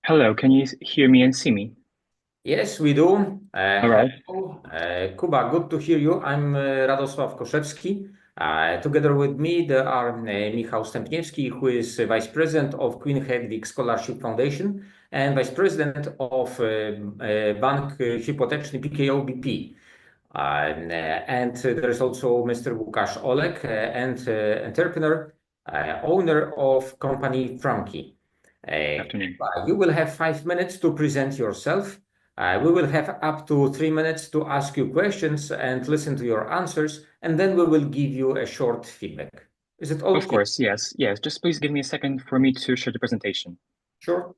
Hello, can you hear me and see me? Yes, we do. All right. Hello, Kuba, good to hear you. I'm Radosław Koszewski. Together with me, there are Michał Stępniewski, who is Vice President of Queen Hedvig Scholarship Foundation and Vice President of Bank Hipoteczny PKO BP. And there is also Mr. Łukasz Olek, and entrepreneur, owner of company Franki. Afternoon. You will have 5 minutes to present yourself. We will have up to 3 minutes to ask you questions and listen to your answers, and then we will give you a short feedback. Is it okay? Of course, yes, yes. Just please give me a second for me to share the presentation. Sure.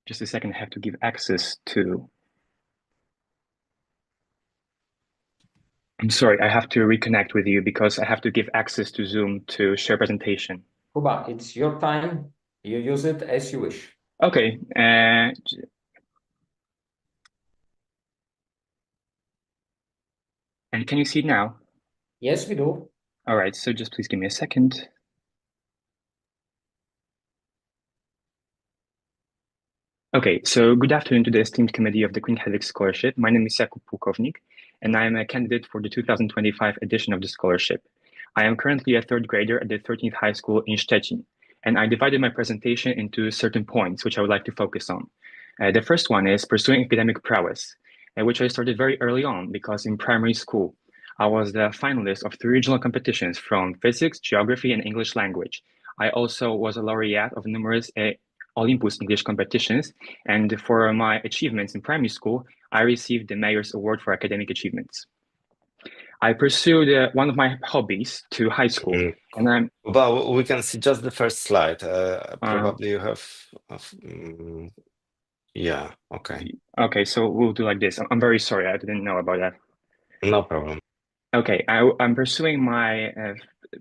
Just a second, I have to give access to... I'm sorry, I have to reconnect with you because I have to give access to Zoom to share presentation. Kuba, it's your time. You use it as you wish. Okay. And can you see it now? Yes, we do. All right, so just please give me a second. Okay, so good afternoon to the esteemed committee of the Queen Hedvig Scholarship. My name is Kuba Pułkownik, and I am a candidate for the 2025 edition of the scholarship. I am currently a third grader at the 13th High School in Szczecin, and I divided my presentation into certain points, which I would like to focus on. The first one is pursuing academic prowess, which I started very early on because in primary school, I was the finalist of 3 regional competitions from physics, geography, and English language. I also was a laureate of numerous Olympus English competitions, and for my achievements in primary school, I received the Mayor's Award for Academic Achievements. I pursued one of my hobbies to high school, and I'm... Well, we can see just the first slide. Probably you have... yeah, okay. Okay, so we'll do like this. I'm very sorry, I didn't know about that. No problem. Okay, I'm pursuing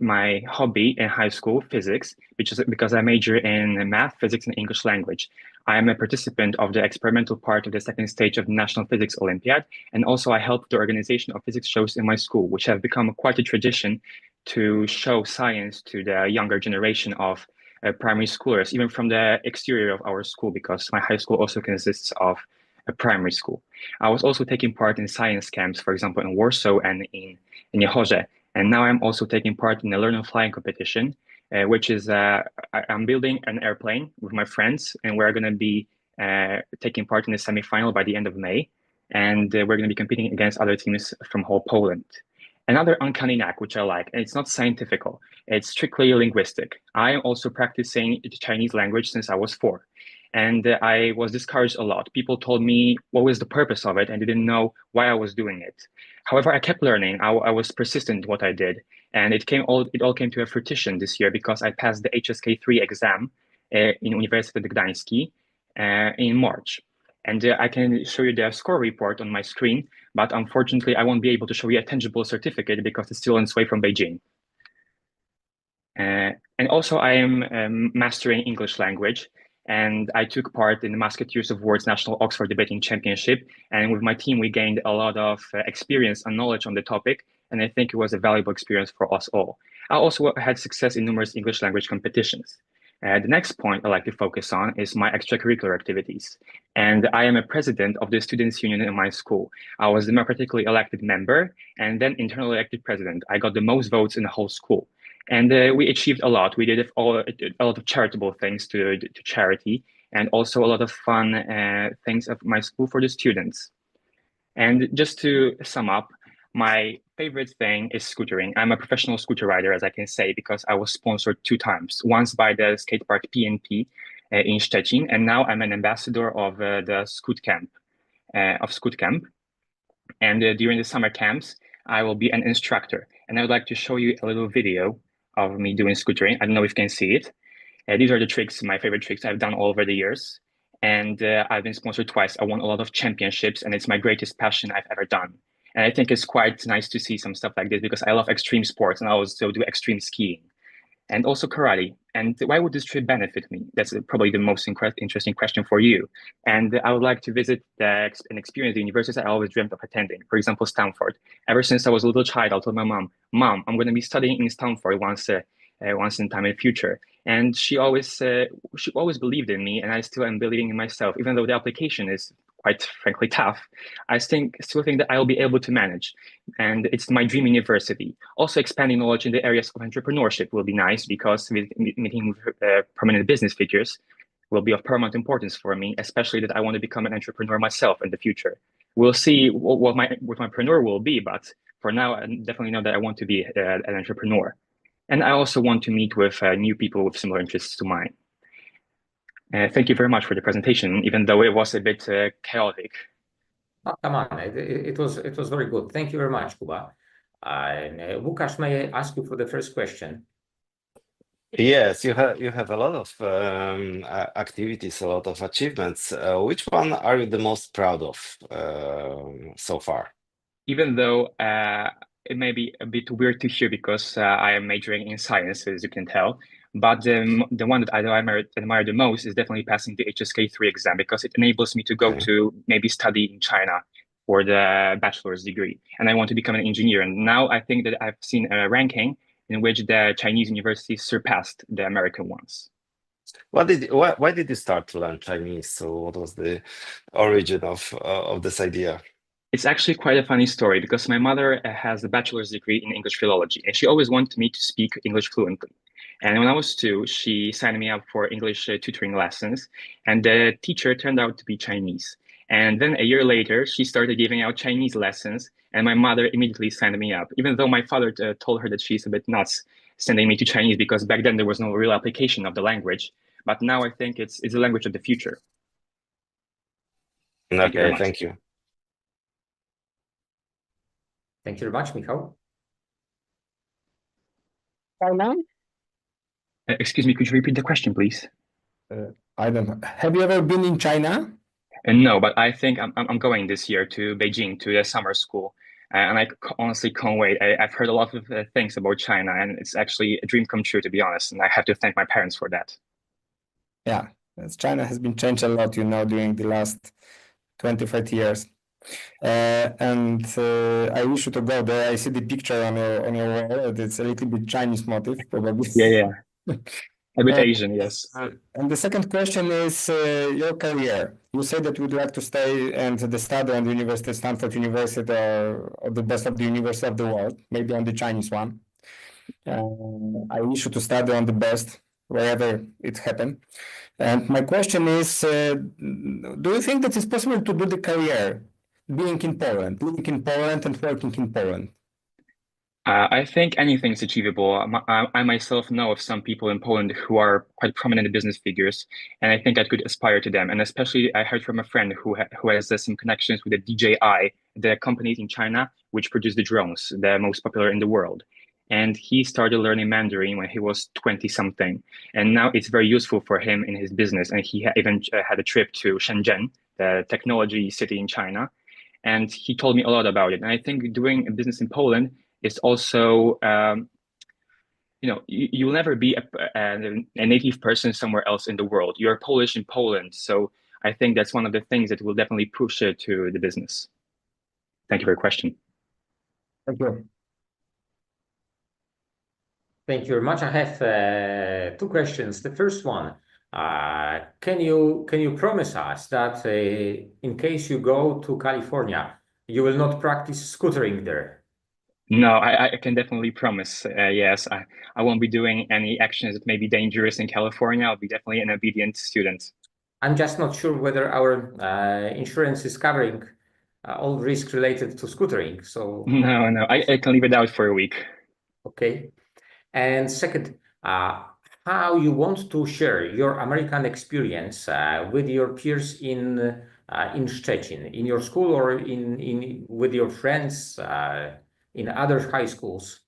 my hobby in high school, physics, which is because I major in math, physics, and English language. I am a participant of the experimental part of the second stage of the National Physics Olympiad, and also I help the organization of physics shows in my school, which have become quite a tradition to show science to the younger generation of primary schoolers, even from the exterior of our school, because my high school also consists of a primary school. I was also taking part in science camps, for example, in Warsaw and in Jeho. And now I'm also taking part in a learn and flying competition, which is I'm building an airplane with my friends, and we're going to be taking part in the semifinal by the end of May. And we're going to be competing against other teams from whole Poland. Another uncanny knack, which I like, and it's not scientific, it's strictly linguistic. I am also practicing the Chinese language since I was 4. And I was discouraged a lot. People told me what was the purpose of it and didn't know why I was doing it. However, I kept learning. I was persistent in what I did. And it all came to a fruition this year because I passed the HSK3 exam in Uniwersytet Gdański in March. And I can show you the score report on my screen, but unfortunately, I won't be able to show you a tangible certificate because it's still on its way from Beijing. And also, I am mastering English language. And I took part in the Musketeers of Word's National Oxford Debating Championship. And with my team, we gained a lot of experience and knowledge on the topic. And I think it was a valuable experience for us all. I also had success in numerous English language competitions. The next point I'd like to focus on is my extracurricular activities. And I am a president of the Students' Union in my school. I was the democratically elected member and then internally elected president. I got the most votes in the whole school. And we achieved a lot. We did a lot of charitable things to charity, and also a lot of fun things of my school for the students. And just to sum up, my favorite thing is scootering. I'm a professional scooter rider, as I can say, because I was sponsored 2 times. Once by the skate park PNP in Szczecin, and now I'm an ambassador of the Scoot Camp. And during the summer camps, I will be an instructor. And I would like to show you a little video of me doing scootering. I don't know if you can see it. These are the tricks, my favorite tricks I've done all over the years. And I've been sponsored twice. I won a lot of championships, and it's my greatest passion I've ever done. And I think it's quite nice to see some stuff like this because I love extreme sports, and I also do extreme skiing. and also karate. And why would this trip benefit me? That's probably the most interesting question for you. And I would like to visit and experience the universities I always dreamt of attending. For example, Stanford. Ever since I was a little child, I told my mom, I'm going to be studying in Stanford once in time in the future. And she always believed in me, and I still am believing in myself, even though the application is quite frankly tough. I still think that I'll be able to manage, and it's my dream university. Also, expanding knowledge in the areas of entrepreneurship will be nice, because meeting with prominent business figures will be of paramount importance for me, especially that I want to become an entrepreneur myself in the future. We'll see what my entrepreneur will be, but for now, I definitely know that I want to be an entrepreneur. And I also want to meet with new people with similar interests to mine. Thank you very much for the presentation, even though it was a bit chaotic. Oh, come on, it was very good. Thank you very much, Kuba. Łukasz, may I ask you for the first question? Yes, you have a lot of activities, a lot of achievements. Which one are you the most proud of so far? Even though it may be a bit weird to hear, because I am majoring in science, as you can tell, but the one that I admire the most is definitely passing the HSK3 exam, because it enables me to go to maybe study in China for the bachelor's degree, and I want to become an engineer. And now I think that I've seen a ranking in which the Chinese universities surpassed the American ones. Why did you start to learn Chinese? So what was the origin of this idea? It's actually quite a funny story, because my mother has a bachelor's degree in English philology, and she always wanted me to speak English fluently. And when I was 2, she signed me up for English tutoring lessons, and the teacher turned out to be Chinese. And then a year later, she started giving out Chinese lessons, and my mother immediately signed me up, even though my father told her that she's a bit nuts sending me to Chinese, because back then there was no real application of the language. But now I think it's the language of the future. Okay, thank you. Thank you very much, Michał. China? Excuse me, could you repeat the question, please? I don't know. Have you ever been in China? No, but I think I'm going this year to Beijing to the summer school, and I honestly can't wait. I've heard a lot of things about China, and it's actually a dream come true, to be honest. And I have to thank my parents for that. Yeah, as China has been changed a lot, during the last 25 years. And I wish you to go there. I see the picture on your wall. It's a little bit Chinese motif, probably. Yeah. A bit Asian, yes. And the second question is your career. You said that you would like to stay and study on the University of Stanford University, or the best of the university of the world, maybe on the Chinese one. I wish you to study on the best, wherever it happened. And my question is, do you think that it's possible to do the career being in Poland, living in Poland and working in Poland? I think anything's achievable. I myself know of some people in Poland who are quite prominent business figures, and I think I could aspire to them. And especially, I heard from a friend who has some connections with the DJI, the company in China which produce the drones, the most popular in the world. And he started learning Mandarin when he was 20 something, and now it's very useful for him in his business. And he even had a trip to Shenzhen, the technology city in China, and he told me a lot about it. And I think doing a business in Poland is also, you'll never be a native person somewhere else in the world. You're Polish in Poland. So I think that's one of the things that will definitely push it to the business. Thank you for your question. Thank you. Thank you very much. I have 2 questions. The first one, can you promise us that in case you go to California, you will not practice scootering there? No, I can definitely promise. Yes, I won't be doing any actions that may be dangerous in California. I'll be definitely an obedient student. I'm just not sure whether our insurance is covering all risks related to scootering. So no, I can leave it out for a week. Okay. And second, how you want to share your American experience with your peers in Szczecin, in your school, or with your friends in other high schools?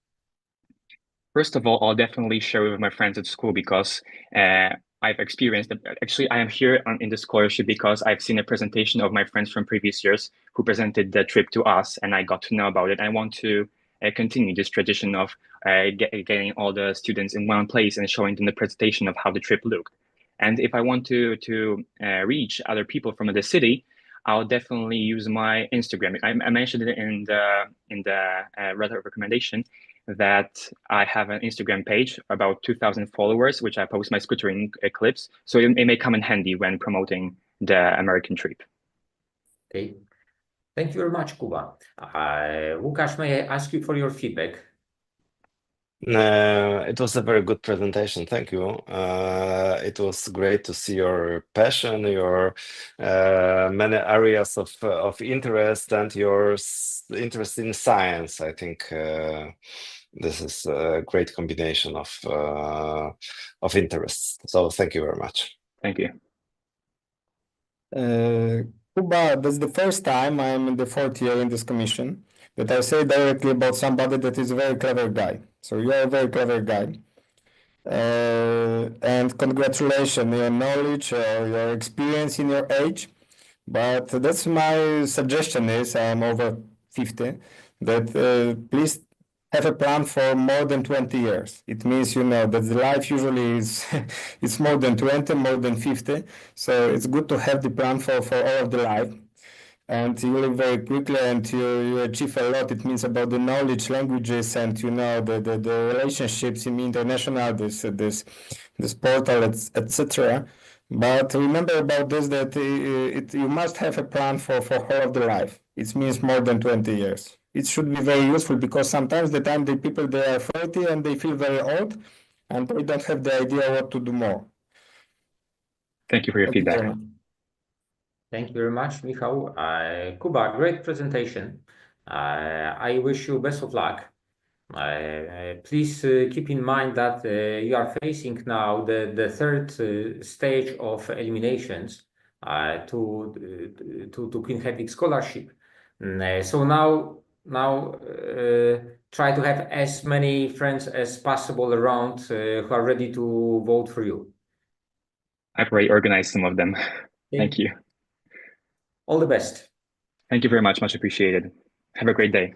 First of all, I'll definitely share with my friends at school, because I've experienced that. Actually, I am here in the scholarship because I've seen a presentation of my friends from previous years who presented the trip to us, and I got to know about it. I want to continue this tradition of getting all the students in one place and showing them the presentation of how the trip looked. And if I want to reach other people from the city, I'll definitely use my Instagram. I mentioned it in the letter of recommendation that I have an Instagram page, about 2,000 followers, which I post my scootering clips. So it may come in handy when promoting the American trip. Okay. Thank you very much, Kuba. Łukasz, may I ask you for your feedback? It was a very good presentation. Thank you. It was great to see your passion, your many areas of interest, and your interest in science. I think this is a great combination of interests. So thank you very much. Thank you. Kuba, that's the first time I'm in the fourth year in this commission that I say directly about somebody that is a very clever guy. So you're a very clever guy. And congratulations, your knowledge or your experience in your age. But that's my suggestion is, I'm over 50, that please have a plan for more than 20 years. It means, that the life usually is it's more than 20, more than 50. So it's good to have the plan for all of the life. And you live very quickly and you achieve a lot. It means about the knowledge, languages, and the relationships in international, this portal, etc. But remember about this that you must have a plan for all of the life. It means more than 20 years. It should be very useful because sometimes the time the people they are 40 and they feel very old and they don't have the idea what to do more. Thank you for your feedback. Thank you very much, Michał. Kuba, great presentation. I wish you best of luck. Please keep in mind that you are facing now the third stage of eliminations to Queen Hedvig Scholarship. So now try to have as many friends as possible around who are ready to vote for you. I've already organized some of them. Okay. Thank you. All the best. Thank you very much. Much appreciated. Have a great day.